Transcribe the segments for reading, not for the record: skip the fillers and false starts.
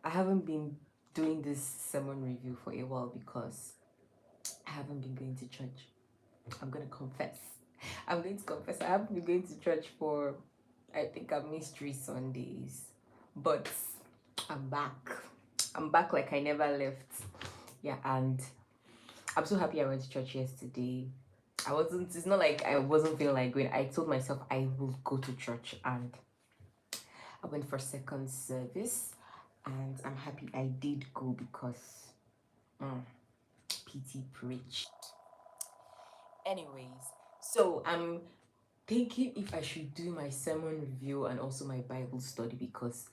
I haven't been doing this sermon review for a while because I haven't been going to church. I'm going to confess. I'm going to confess. I haven't been going to church for, I think I missed 3 Sundays. But I'm back. I'm back like I never left. Yeah, and I'm so happy I went to church yesterday. It's not like I wasn't feeling like going. I told myself I will go to church, and I went for second service, and I'm happy I did go because PT preached. Anyways, so I'm thinking if I should do my sermon review and also my Bible study because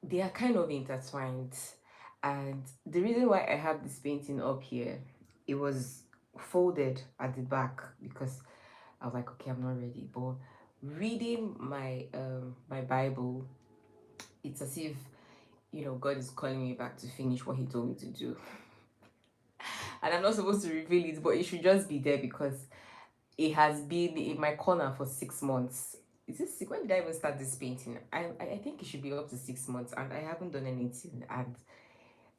they are kind of intertwined. And the reason why I have this painting up here, it was folded at the back because I was like, okay, I'm not ready. But reading my Bible, it's as if God is calling me back to finish what He told me to do. And I'm not supposed to reveal it, but it should just be there because it has been in my corner for 6 months. Is this when did I even start this painting? I think it should be up to 6 months, and I haven't done anything. And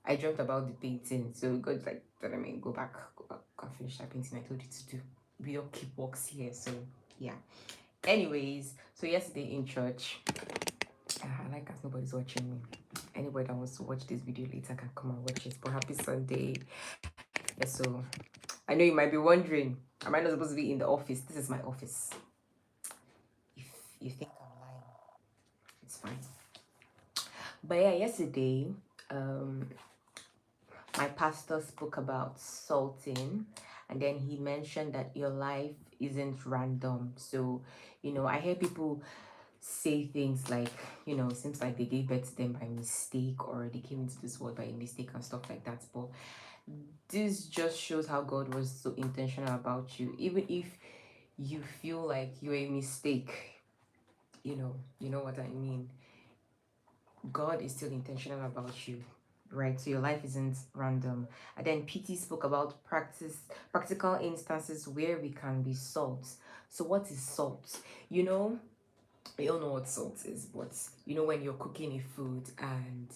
I dreamt about the painting, so God's like, go back, and finish that painting I told you to do. We don't keep works here, so yeah. Anyways, so yesterday in church, I like as nobody's watching me. Anybody that wants to watch this video later can come and watch it. But happy Sunday. Yeah, so I know you might be wondering, am I not supposed to be in the office? This is my office. If you think I'm lying, it's fine. But yeah, yesterday, my pastor spoke about salting, and then he mentioned that your life isn't random. So, I hear people say things like, seems like they gave birth to them by mistake or they came into this world by a mistake and stuff like that. But this just shows how God was so intentional about you. Even if you feel like you're a mistake, you know what I mean. God is still intentional about you, right? So your life isn't random. And then PT spoke about practical instances where we can be salt. So what is salt? We all know what salt is, but when you're cooking a food and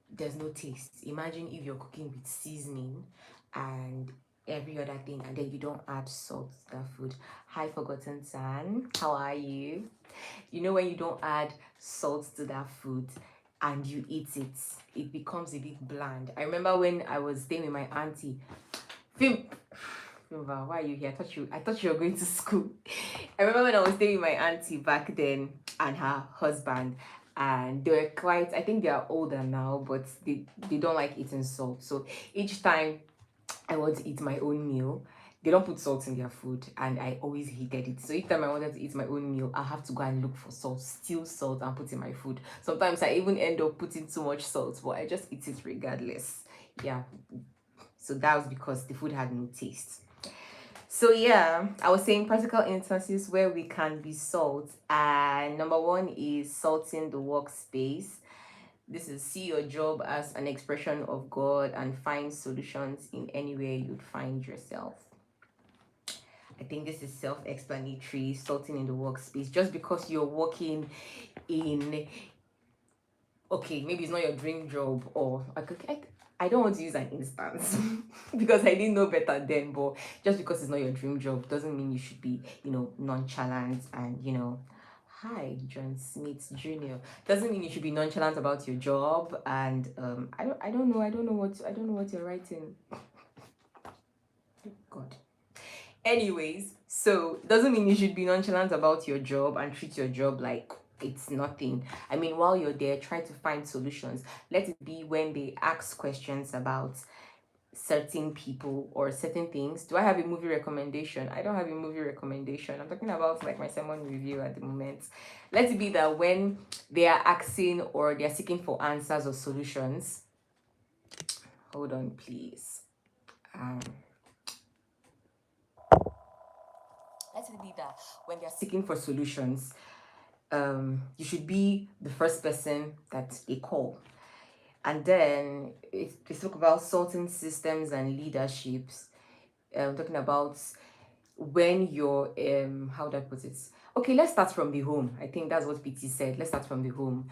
there's no taste. Imagine if you're cooking with seasoning and every other thing, and then you don't add salt to that food. Hi, Forgotten San. How are you? When you don't add salt to that food and you eat it, it becomes a bit bland. I remember when I was staying with my auntie. Why are you here? I thought you were going to school. I remember when I was staying with my auntie back then and her husband, and they were quite, I think they are older now, but they don't like eating salt. So each time I want to eat my own meal, they don't put salt in their food, and I always hated it. So each time I wanted to eat my own meal, I have to go and look for salt, steal salt, and put in my food. Sometimes I even end up putting too much salt, but I just eat it regardless. Yeah. So that was because the food had no taste. So yeah, I was saying practical instances where we can be salt, and number one is salting the workspace. This is see your job as an expression of God and find solutions in anywhere you'd find yourself. I think this is self-explanatory, salting in the workspace. Just because you're working in, okay, maybe it's not your dream job, or I don't want to use an instance because I didn't know better then, but just because it's not your dream job doesn't mean you should be, nonchalant and, hi, John Smith Jr. Doesn't mean you should be nonchalant about your job. And I don't know what you're writing. God. Anyways, so doesn't mean you should be nonchalant about your job and treat your job like it's nothing. I mean, while you're there, try to find solutions. Let it be when they ask questions about certain people or certain things. Do I have a movie recommendation? I don't have a movie recommendation. I'm talking about like my sermon review at the moment. Let it be that when they are asking or they're seeking for answers or solutions. Hold on, please. Let it be that when they're seeking for solutions, you should be the first person that they call. And then they talk about sorting systems and leaderships. Talking about when you're how do I put it? Okay, let's start from the home. I think that's what PT said. Let's start from the home.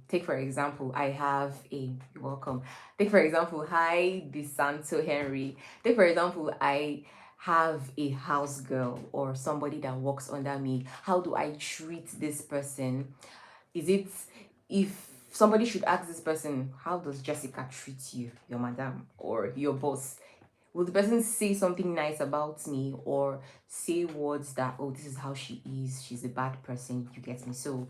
take for example, I have a you're welcome. Take for example, hi DeSanto Henry. Take for example, I have a house girl or somebody that works under me. How do I treat this person? Is it, if somebody should ask this person, how does Jessica treat you, your madam or your boss? Will the person say something nice about me or say words that, oh, this is how she is, she's a bad person, you get me? So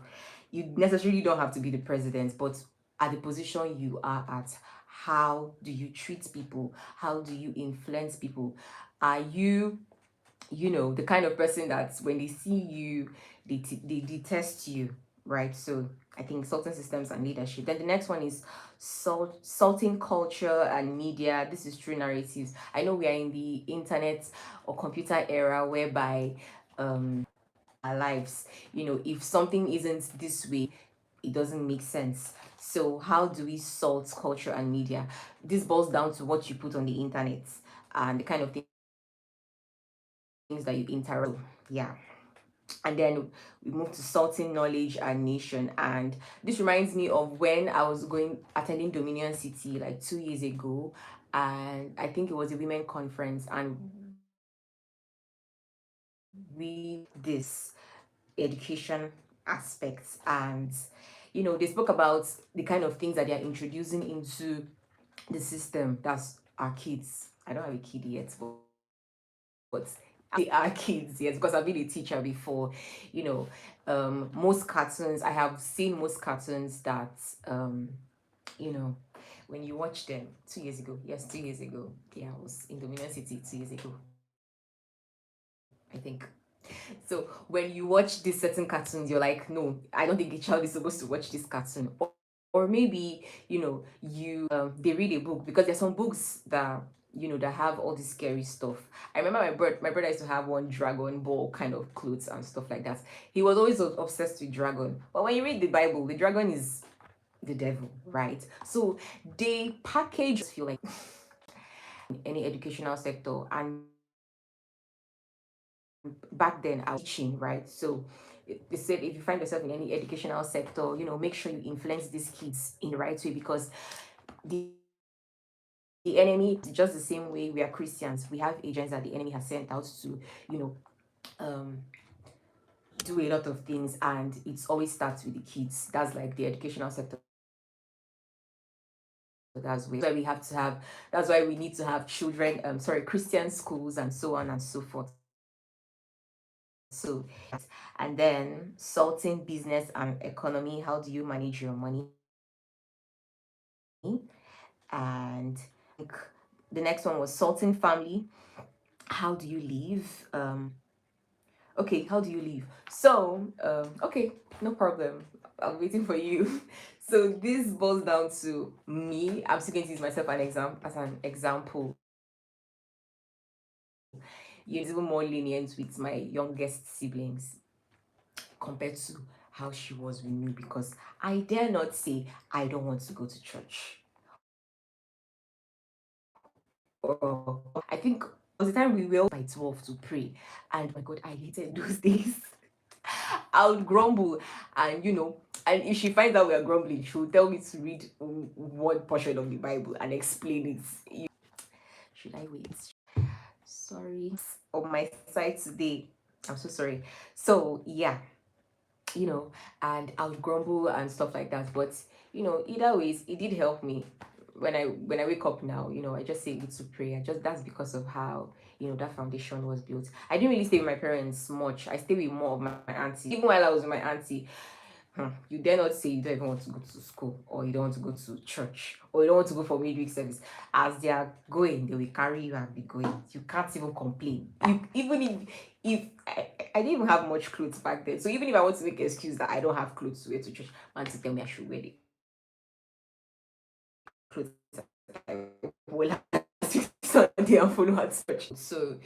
you necessarily don't have to be the president, but at the position you are at, how do you treat people? How do you influence people? Are you, the kind of person that when they see you, they detest you, right? So I think sorting systems and leadership. Then the next one is sorting culture and media. This is true narratives. I know we are in the internet or computer era whereby our lives, if something isn't this way, it doesn't make sense. So how do we sort culture and media? This boils down to what you put on the internet and the kind of things that you interact. Yeah. And then we move to sorting knowledge and nation. And this reminds me of when I was going attending Dominion City like 2 years ago, and I think it was a women conference, and we this education aspects. And they spoke about the kind of things that they are introducing into the system. That's our kids. I don't have a kid yet, but they are kids, yes, because I've been a teacher before. you know Most cartoons, I have seen most cartoons that you know when you watch them 2 years ago, yes, 2 years ago, yeah, I was in Dominion City 2 years ago, I think. So when you watch these certain cartoons, you're like, no, I don't think a child is supposed to watch this cartoon. Or maybe, they read a book, because there's some books that that have all this scary stuff. I remember my brother used to have one Dragon Ball kind of clothes and stuff like that. He was always obsessed with dragon. But when you read the Bible, the dragon is the devil, right? So they package, feel like, any educational sector. And back then I was teaching, right? So they said, if you find yourself in any educational sector, make sure you influence these kids in the right way, because the enemy, just the same way we are Christians, we have agents that the enemy has sent out to, you know, um, do a lot of things, and it always starts with the kids. That's like the educational sector. That's why we have to have. That's why we need to have children. Christian schools and so on and so forth. So, and then sorting business and economy. How do you manage your money? And the next one was sorting family. How do you live? Okay, how do you live? So, okay, no problem. I'm waiting for you. So this boils down to me. I'm still going to use myself as an example. You're even more lenient with my youngest siblings compared to how she was with me, because I dare not say I don't want to go to church. Or I think there was a time we were by 12 to pray, and oh my God, I hated those days. I would grumble, and and if she finds out we are grumbling, she will tell me to read one portion of the Bible and explain it. Should I wait? Sorry. On my side today. I'm so sorry. So yeah, you know, and I would grumble and stuff like that. But either ways, it did help me. When I wake up now, I just say it's to pray. That's because of how that foundation was built. I didn't really stay with my parents much. I stay with more of my auntie. Even while I was with my auntie, you dare not say you don't even want to go to school, or you don't want to go to church, or you don't want to go for midweek service. As they are going, they will carry you and be going. You can't even complain. Even if I didn't even have much clothes back then, so even if I want to make an excuse that I don't have clothes to wear to church, man to tell me I should wear the clothes, I will have to Sunday and follow her to church. So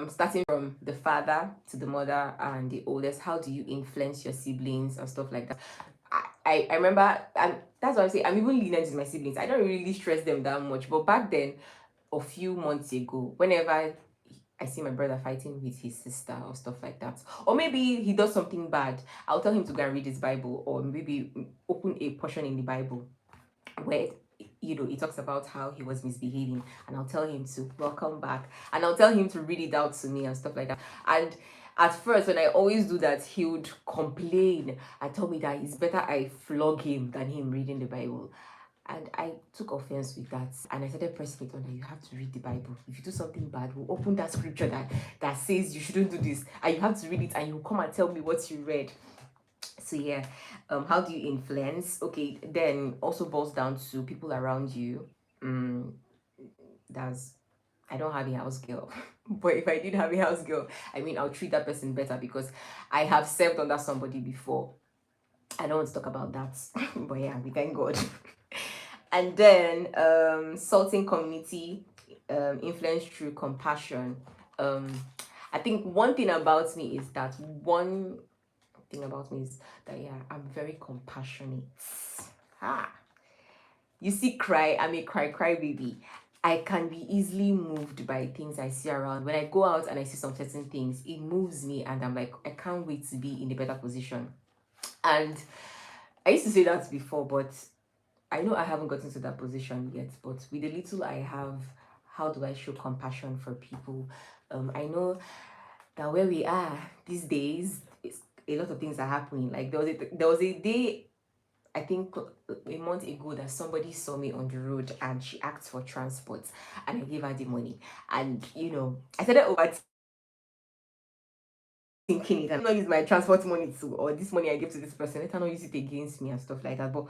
starting from the father to the mother and the oldest, how do you influence your siblings and stuff like that? I remember, and that's why I say I'm even lenient with my siblings. I don't really stress them that much. But back then, a few months ago, whenever I see my brother fighting with his sister or stuff like that. Or maybe he does something bad. I'll tell him to go and read his Bible, or maybe open a portion in the Bible where it talks about how he was misbehaving, and I'll tell him to welcome back, and I'll tell him to read it out to me and stuff like that. And at first, when I always do that, he would complain and tell me that it's better I flog him than him reading the Bible. And I took offense with that, and I started pressing it on that you have to read the Bible. If you do something bad, we'll open that scripture that says you shouldn't do this, and you have to read it, and you come and tell me what you read. So yeah, how do you influence? Okay, then also boils down to people around you. That's I don't have a house girl, but if I did have a house girl, I mean, I'll treat that person better because I have served under somebody before. I don't want to talk about that, but yeah, we thank God. And then sorting community, influence through compassion. um I think one thing about me is that yeah, I'm very compassionate. Ah, you see, I'm a cry baby. I can be easily moved by things I see around. When I go out and I see some certain things, it moves me, and I'm like, I can't wait to be in a better position. And I used to say that before, but I know I haven't gotten to that position yet. But with the little I have, how do I show compassion for people? I know that where we are these days, a lot of things are happening. Like there was a day, I think a month ago, that somebody saw me on the road and she asked for transport, and I gave her the money. And I started overthinking it. I'm not use my transport money to, or this money I give to this person, let her not use it against me and stuff like that. But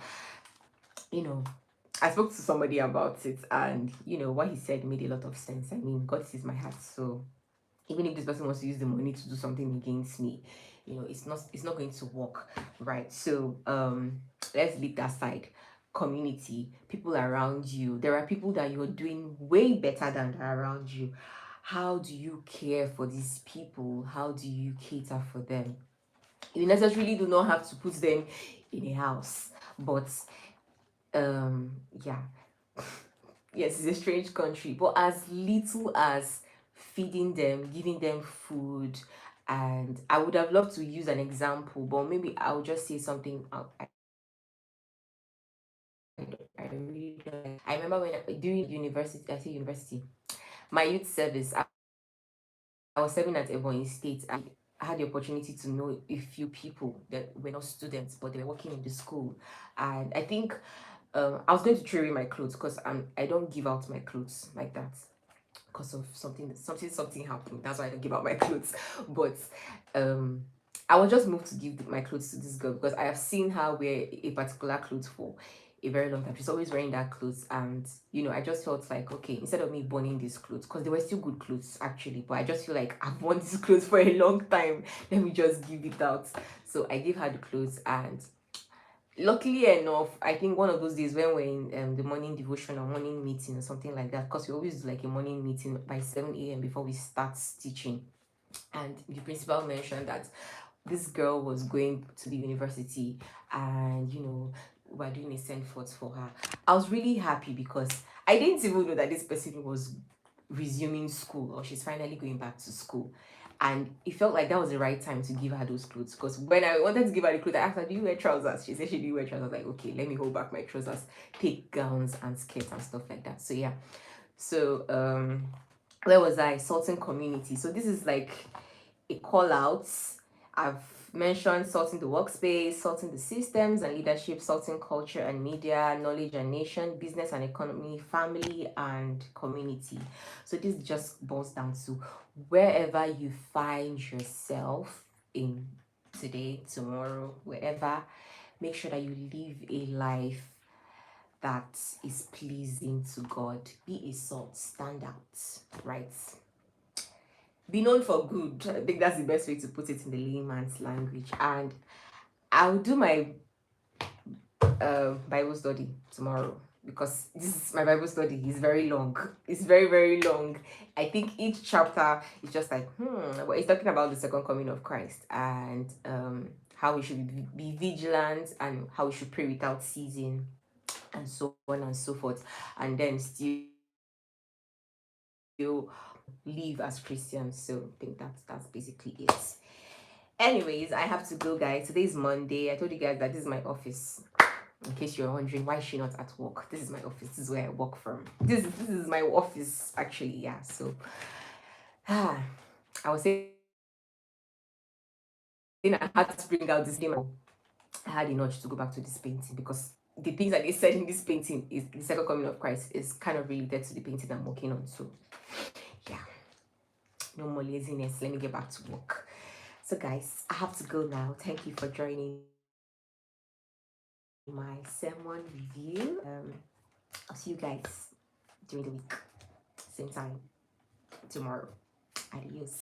you know, I spoke to somebody about it, and what he said made a lot of sense. I mean, God sees my heart, so even if this person wants to use the money to do something against me, it's not going to work, right? So let's leave that side. Community, people around you, there are people that you're doing way better than around you. How do you care for these people? How do you cater for them? You necessarily do not have to put them in a house, but yeah. Yes, it's a strange country, but as little as feeding them, giving them food, and I would have loved to use an example, but maybe I'll just say something. I really don't like. I remember when during university, I say university, my youth service, I was serving at Ebonyi State. I had the opportunity to know a few people that were not students, but they were working in the school, and I think I was going to throw away my clothes because I don't give out my clothes like that because of something happened. That's why I don't give out my clothes. But I was just moved to give my clothes to this girl because I have seen her wear a particular clothes for a very long time. She's always wearing that clothes, and I just felt like, okay, instead of me burning these clothes, because they were still good clothes actually, but I just feel like I've worn these clothes for a long time, let me just give it out. So I gave her the clothes, and luckily enough, I think one of those days when we're in the morning devotion or morning meeting or something like that, because we always do like a morning meeting by 7 a.m. before we start teaching, and the principal mentioned that this girl was going to the university, and we're doing a send forth for her. I was really happy because I didn't even know that this person was resuming school, or she's finally going back to school. And it felt like that was the right time to give her those clothes, because when I wanted to give her the clothes, I asked her, do you wear trousers? She said she didn't wear trousers. I was like, okay, let me hold back my trousers, take gowns and skirts and stuff like that. So yeah. So where was I? Sorting community. So this is like a call out. I've mentioned sorting the workspace, sorting the systems and leadership, sorting culture and media, knowledge and nation, business and economy, family and community. So this just boils down to wherever you find yourself in today, tomorrow, wherever, make sure that you live a life that is pleasing to God. Be a salt, stand out, right? Be known for good. I think that's the best way to put it in the layman's language. And I'll do my Bible study tomorrow, because this is my Bible study. It's very long. It's very, very long. I think each chapter is just like, but it's talking about the second coming of Christ, and how we should be vigilant, and how we should pray without ceasing, and so on and so forth. And then still live as Christians. So I think that's basically it. Anyways, I have to go, guys. Today's Monday. I told you guys that this is my office. In case you're wondering why is she not at work, this is my office. This is where I work from. This is my office actually. Yeah. So I was saying I had to bring out this game. I had a nudge to go back to this painting because the things that they said in this painting is the second coming of Christ is kind of related to the painting I'm working on. So yeah, no more laziness. Let me get back to work. So guys, I have to go now. Thank you for joining my sermon review. I'll see you guys during the week, same time tomorrow. Adios.